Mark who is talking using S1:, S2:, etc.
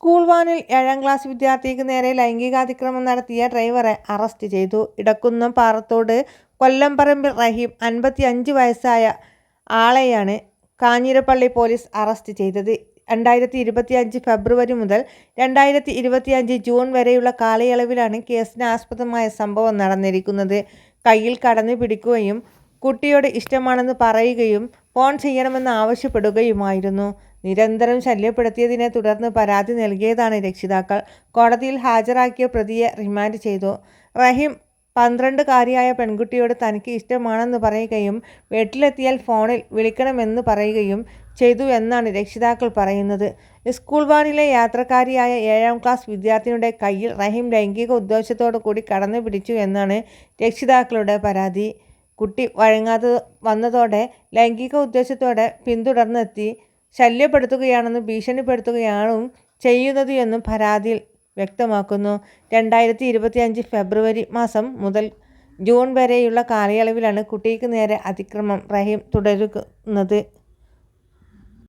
S1: School വാനിൽ 7ാം class വിദ്യാർത്ഥിക്ക് നേരെ ലൈംഗികാതിക്രമം നടത്തിയ ഡ്രൈവറെ അറസ്റ്റ് ചെയ്തു. ഇടക്കുന്നം പാറത്തോട് കൊല്ലംപറമ്പിൽ റഹീം 55 വയസ്സായ ആളെയാണ് കാഞ്ഞിരപ്പള്ളി പോലീസ് അറസ്റ്റ് ചെയ്തത്. 2025 ഫെബ്രുവരി മുതൽ 2025 ജൂൺ വരെയുള്ള കാലയളവിലാണ് കേസിന് ആസ്പദമായ സംഭവം നടന്നിരിക്കുന്നത്. കയ്യിൽ കടന്നു പിടിക്കുകയും കുട്ടിയോട് ഇഷ്ടമാണെന്ന് പറയുകയും ഫോൺ ചെയ്യണമെന്ന് ആവശ്യപ്പെടുകയുമായിരുന്നു. നിരന്തരം ശല്യപ്പെടുത്തിയതിനെ തുടർന്ന് പരാതി നൽകിയതാണ് രക്ഷിതാക്കൾ. കോടതിയിൽ ഹാജരാക്കിയ പ്രതിയെ റിമാൻഡ് ചെയ്തു. റഹീം 12കാരിയായ പെൺകുട്ടിയോട് തനിക്ക് ഇഷ്ടമാണെന്ന് പറയുകയും വീട്ടിലെത്തിയാൽ ഫോണിൽ വിളിക്കണമെന്ന് പറയുകയും ചെയ്തു എന്നാണ് രക്ഷിതാക്കൾ പറയുന്നത്. സ്കൂൾ വാനിലെ യാത്രക്കാരിയായ 7ാം ക്ലാസ് വിദ്യാർത്ഥിനിയുടെ കയ്യിൽ റഹീം ലൈംഗിക ഉദ്ദേശത്തോടു കൂടി കടന്നു പിടിച്ചു എന്നാണ് രക്ഷിതാക്കളുടെ പരാതി. കുട്ടി വഴങ്ങാതെ വന്നതോടെ ലൈംഗിക ഉദ്ദേശത്തോടെ പിന്തുടർന്നെത്തി ശല്യപ്പെടുത്തുകയാണെന്നും ഭീഷണിപ്പെടുത്തുകയാണും ചെയ്യുന്നത് എന്നും പരാതിയിൽ വ്യക്തമാക്കുന്നു. 2025 ഫെബ്രുവരി മാസം മുതൽ ജൂൺ വരെയുള്ള കാലയളവിലാണ് കുട്ടിക്ക് നേരെ അതിക്രമം റഹീം തുടരുന്നത്.